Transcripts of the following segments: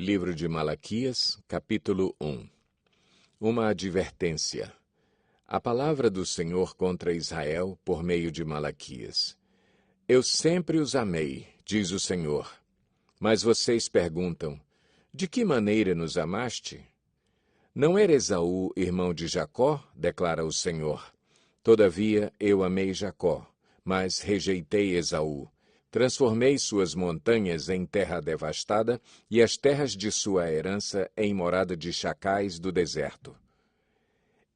Livro de Malaquias, capítulo 1. Uma advertência. A palavra do Senhor contra Israel por meio de Malaquias. Eu sempre os amei, diz o Senhor. Mas vocês perguntam, de que maneira nos amaste? Não era Esaú irmão de Jacó, declara o Senhor. Todavia eu amei Jacó, mas rejeitei Esaú. Transformei suas montanhas em terra devastada e as terras de sua herança em morada de chacais do deserto.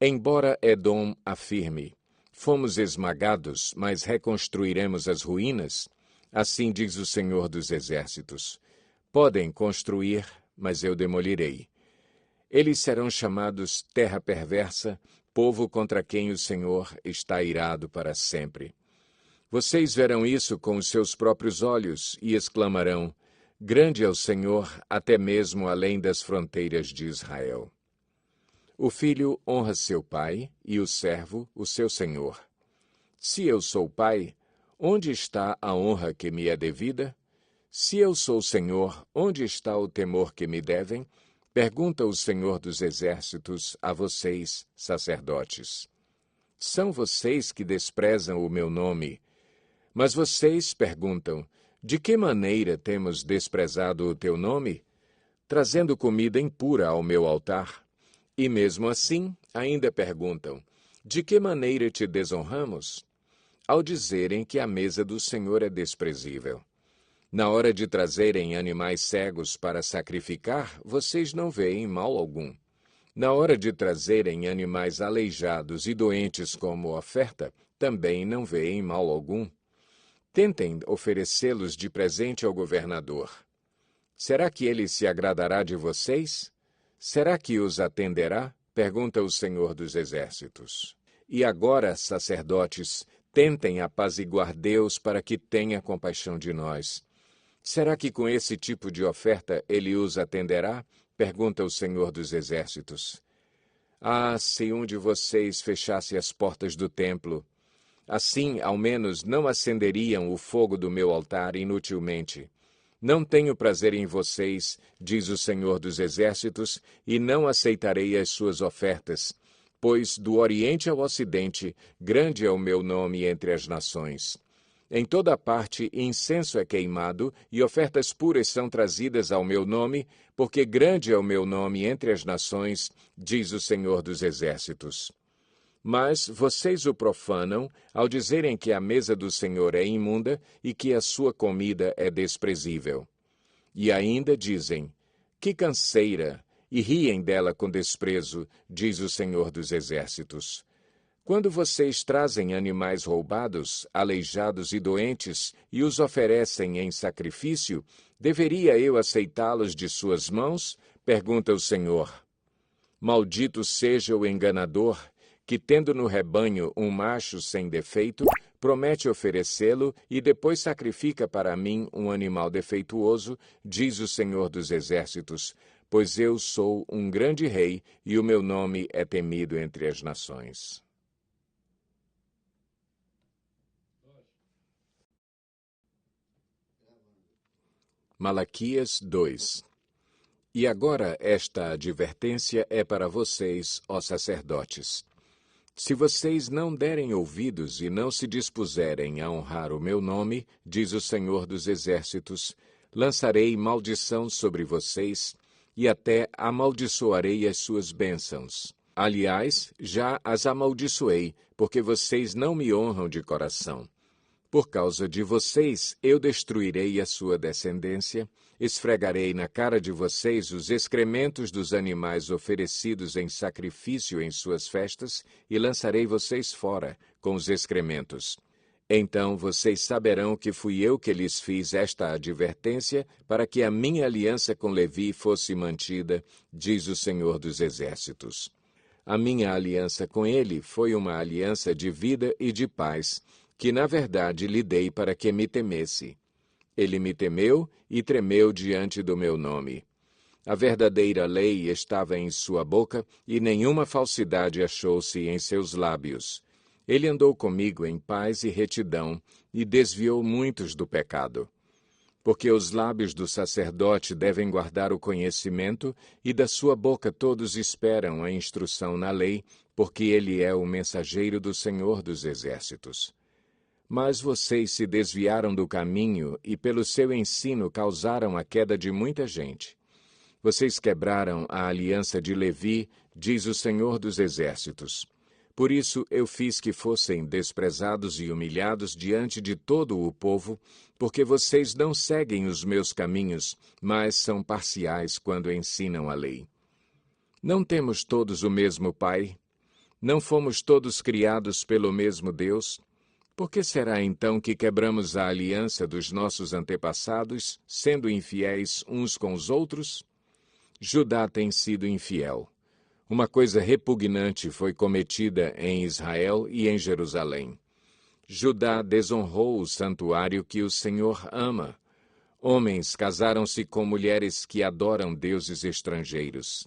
Embora Edom afirme, fomos esmagados, mas reconstruiremos as ruínas, assim diz o Senhor dos Exércitos. Podem construir, mas eu demolirei. Eles serão chamados terra perversa, povo contra quem o Senhor está irado para sempre. Vocês verão isso com os seus próprios olhos e exclamarão, grande é o Senhor, até mesmo além das fronteiras de Israel. O filho honra seu pai e o servo o seu senhor. Se eu sou pai, onde está a honra que me é devida? Se eu sou senhor, onde está o temor que me devem? Pergunta o Senhor dos Exércitos a vocês, sacerdotes. São vocês que desprezam o meu nome. Mas vocês perguntam, de que maneira temos desprezado o teu nome? Trazendo comida impura ao meu altar. E mesmo assim, ainda perguntam, de que maneira te desonramos? Ao dizerem que a mesa do Senhor é desprezível. Na hora de trazerem animais cegos para sacrificar, vocês não veem mal algum. Na hora de trazerem animais aleijados e doentes como oferta, também não veem mal algum. Tentem oferecê-los de presente ao governador. Será que ele se agradará de vocês? Será que os atenderá? Pergunta o Senhor dos Exércitos. E agora, sacerdotes, tentem apaziguar Deus para que tenha compaixão de nós. Será que com esse tipo de oferta ele os atenderá? Pergunta o Senhor dos Exércitos. Ah, se um de vocês fechasse as portas do templo! Assim, ao menos, não acenderiam o fogo do meu altar inutilmente. Não tenho prazer em vocês, diz o Senhor dos Exércitos, e não aceitarei as suas ofertas, pois do Oriente ao Ocidente, grande é o meu nome entre as nações. Em toda parte, incenso é queimado, e ofertas puras são trazidas ao meu nome, porque grande é o meu nome entre as nações, diz o Senhor dos Exércitos. Mas vocês o profanam ao dizerem que a mesa do Senhor é imunda e que a sua comida é desprezível. E ainda dizem, que canseira, e riem dela com desprezo, diz o Senhor dos Exércitos. Quando vocês trazem animais roubados, aleijados e doentes e os oferecem em sacrifício, deveria eu aceitá-los de suas mãos? Pergunta o Senhor. Maldito seja o enganador, que tendo no rebanho um macho sem defeito, promete oferecê-lo e depois sacrifica para mim um animal defeituoso, diz o Senhor dos Exércitos, pois eu sou um grande rei e o meu nome é temido entre as nações. Malaquias 2. E agora esta advertência é para vocês, ó sacerdotes. Se vocês não derem ouvidos e não se dispuserem a honrar o meu nome, diz o Senhor dos Exércitos, lançarei maldição sobre vocês e até amaldiçoarei as suas bênçãos. Aliás, já as amaldiçoei, porque vocês não me honram de coração. Por causa de vocês, eu destruirei a sua descendência, esfregarei na cara de vocês os excrementos dos animais oferecidos em sacrifício em suas festas e lançarei vocês fora com os excrementos. Então vocês saberão que fui eu que lhes fiz esta advertência para que a minha aliança com Levi fosse mantida, diz o Senhor dos Exércitos. A minha aliança com ele foi uma aliança de vida e de paz, que na verdade lhe dei para que me temesse. Ele me temeu e tremeu diante do meu nome. A verdadeira lei estava em sua boca e nenhuma falsidade achou-se em seus lábios. Ele andou comigo em paz e retidão e desviou muitos do pecado. porque os lábios do sacerdote devem guardar o conhecimento, e da sua boca todos esperam a instrução na lei, porque ele é o mensageiro do Senhor dos Exércitos. Mas vocês se desviaram do caminho e pelo seu ensino causaram a queda de muita gente. Vocês quebraram a aliança de Levi, diz o Senhor dos Exércitos. Por isso eu fiz que fossem desprezados e humilhados diante de todo o povo, porque vocês não seguem os meus caminhos, mas são parciais quando ensinam a lei. Não temos todos o mesmo Pai? Não fomos todos criados pelo mesmo Deus? Por que será então que quebramos a aliança dos nossos antepassados, sendo infiéis uns com os outros? Judá tem sido infiel. Uma coisa repugnante foi cometida em Israel e em Jerusalém. Judá desonrou o santuário que o Senhor ama. Homens casaram-se com mulheres que adoram deuses estrangeiros.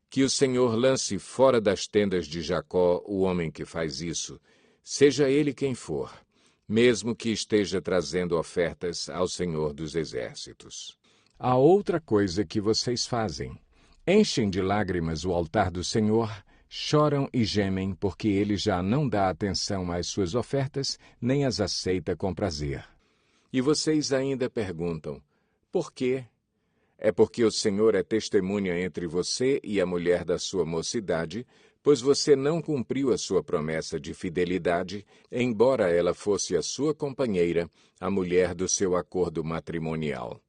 Que o Senhor lance fora das tendas de Jacó o homem que faz isso, seja ele quem for, mesmo que esteja trazendo ofertas ao Senhor dos Exércitos. Há outra coisa que vocês fazem. Enchem de lágrimas o altar do Senhor, choram e gemem, porque ele já não dá atenção às suas ofertas, nem as aceita com prazer. E vocês ainda perguntam, por quê? É porque o Senhor é testemunha entre você e a mulher da sua mocidade, pois você não cumpriu a sua promessa de fidelidade, embora ela fosse a sua companheira, a mulher do seu acordo matrimonial.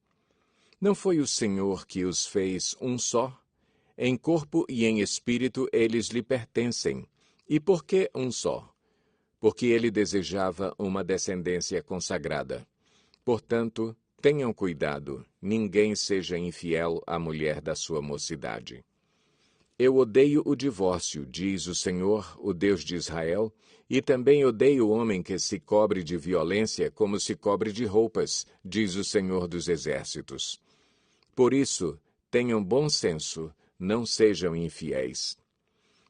Não foi o Senhor que os fez um só? Em corpo e em espírito eles lhe pertencem. E por que um só? Porque ele desejava uma descendência consagrada. Portanto, tenham cuidado, ninguém seja infiel à mulher da sua mocidade. Eu odeio o divórcio, diz o Senhor, o Deus de Israel, e também odeio o homem que se cobre de violência como se cobre de roupas, diz o Senhor dos Exércitos. Por isso, tenham bom senso, não sejam infiéis.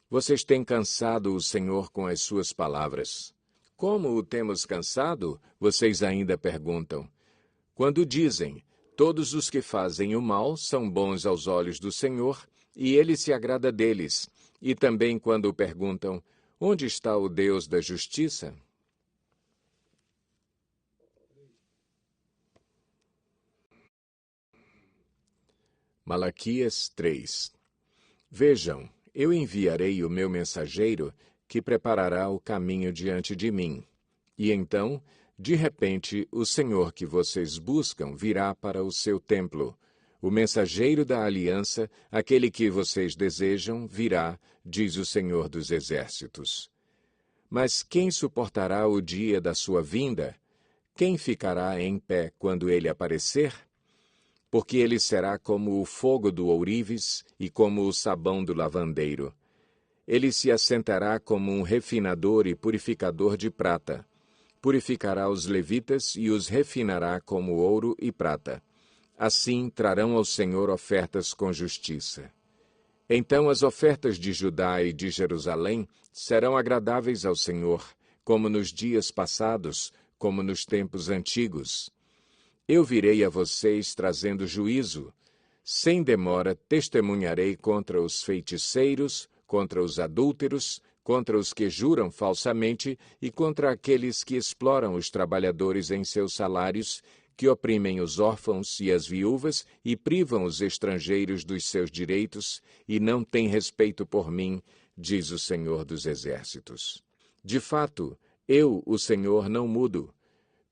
Vocês têm cansado o Senhor com as suas palavras. Como o temos cansado? Vocês ainda perguntam. Quando dizem, todos os que fazem o mal são bons aos olhos do Senhor, e ele se agrada deles. E também quando perguntam, onde está o Deus da justiça? Malaquias 3. Vejam, eu enviarei o meu mensageiro, que preparará o caminho diante de mim. E então, de repente, o Senhor que vocês buscam virá para o seu templo. O mensageiro da aliança, aquele que vocês desejam, virá, diz o Senhor dos Exércitos. Mas quem suportará o dia da sua vinda? Quem ficará em pé quando ele aparecer? Porque ele será como o fogo do ourives e como o sabão do lavandeiro. Ele se assentará como um refinador e purificador de prata. Purificará os levitas e os refinará como ouro e prata. Assim trarão ao Senhor ofertas com justiça. Então as ofertas de Judá e de Jerusalém serão agradáveis ao Senhor, como nos dias passados, como nos tempos antigos. Eu virei a vocês trazendo juízo. Sem demora testemunharei contra os feiticeiros, contra os adúlteros, contra os que juram falsamente e contra aqueles que exploram os trabalhadores em seus salários, que oprimem os órfãos e as viúvas e privam os estrangeiros dos seus direitos e não têm respeito por mim, diz o Senhor dos Exércitos. De fato, eu, o Senhor, não mudo.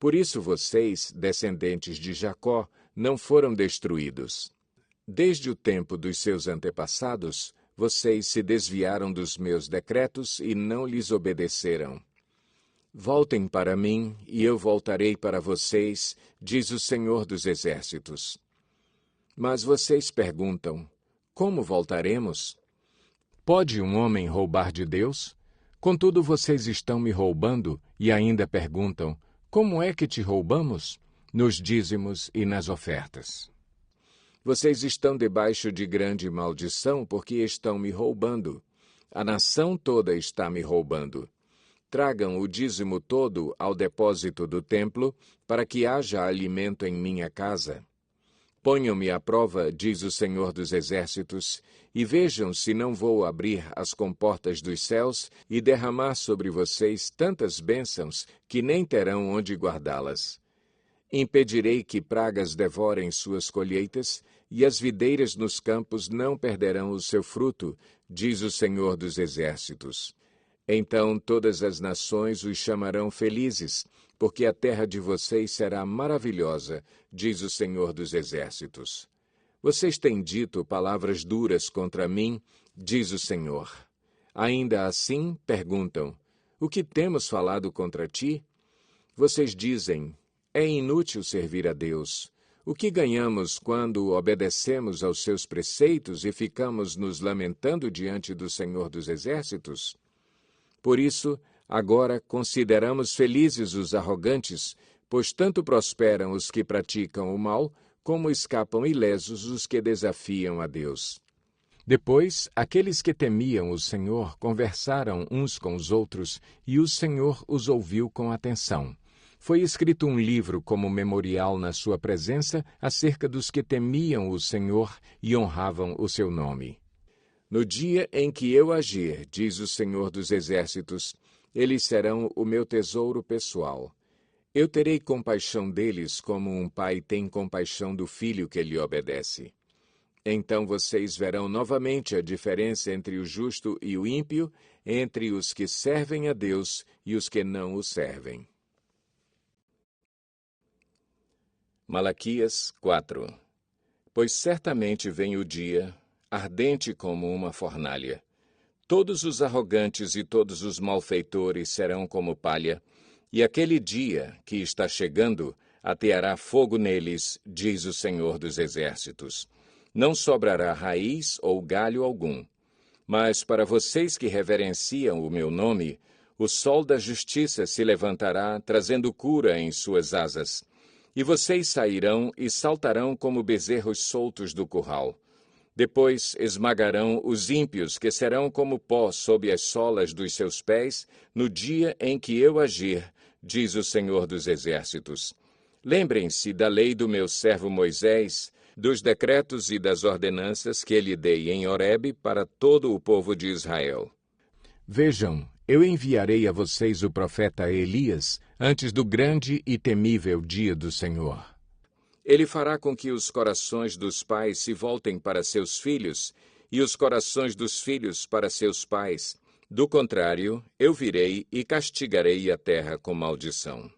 Por isso vocês, descendentes de Jacó, não foram destruídos. Desde o tempo dos seus antepassados, vocês se desviaram dos meus decretos e não lhes obedeceram. Voltem para mim, e eu voltarei para vocês, diz o Senhor dos Exércitos. Mas vocês perguntam, como voltaremos? Pode um homem roubar de Deus? Contudo, vocês estão me roubando e ainda perguntam, como é que te roubamos? Nos dízimos e nas ofertas. Vocês estão debaixo de grande maldição porque estão me roubando. A nação toda está me roubando. tragam o dízimo todo ao depósito do templo, para que haja alimento em minha casa. Ponham-me à prova, diz o Senhor dos Exércitos, e vejam se não vou abrir as comportas dos céus e derramar sobre vocês tantas bênçãos que nem terão onde guardá-las. Impedirei que pragas devorem suas colheitas, e as videiras nos campos não perderão o seu fruto, diz o Senhor dos Exércitos. Então todas as nações os chamarão felizes, porque a terra de vocês será maravilhosa, diz o Senhor dos Exércitos. Vocês têm dito palavras duras contra mim, diz o Senhor. Ainda assim, perguntam, o que temos falado contra ti? Vocês dizem, é inútil servir a Deus. O que ganhamos quando obedecemos aos seus preceitos e ficamos nos lamentando diante do Senhor dos Exércitos? Por isso, agora consideramos felizes os arrogantes, pois tanto prosperam os que praticam o mal, como escapam ilesos os que desafiam a Deus. Depois, aqueles que temiam o Senhor conversaram uns com os outros, e o Senhor os ouviu com atenção. Foi escrito um livro como memorial na sua presença acerca dos que temiam o Senhor e honravam o seu nome. No dia em que eu agir, diz o Senhor dos Exércitos, eles serão o meu tesouro pessoal. Eu terei compaixão deles como um pai tem compaixão do filho que lhe obedece. Então vocês verão novamente a diferença entre o justo e o ímpio, entre os que servem a Deus e os que não o servem. Malaquias 4. Pois certamente vem o dia, ardente como uma fornalha. Todos os arrogantes e todos os malfeitores serão como palha, e aquele dia que está chegando ateará fogo neles, diz o Senhor dos Exércitos. Não sobrará raiz ou galho algum. Mas para vocês que reverenciam o meu nome, o sol da justiça se levantará, trazendo cura em suas asas. E vocês sairão e saltarão como bezerros soltos do curral. Depois esmagarão os ímpios, que serão como pó sob as solas dos seus pés, no dia em que eu agir, diz o Senhor dos Exércitos. Lembrem-se da lei do meu servo Moisés, dos decretos e das ordenanças que lhe dei em Horebe para todo o povo de Israel. Vejam, eu enviarei a vocês o profeta Elias antes do grande e temível dia do Senhor. Ele fará com que os corações dos pais se voltem para seus filhos e os corações dos filhos para seus pais. Do contrário, eu virei e castigarei a terra com maldição.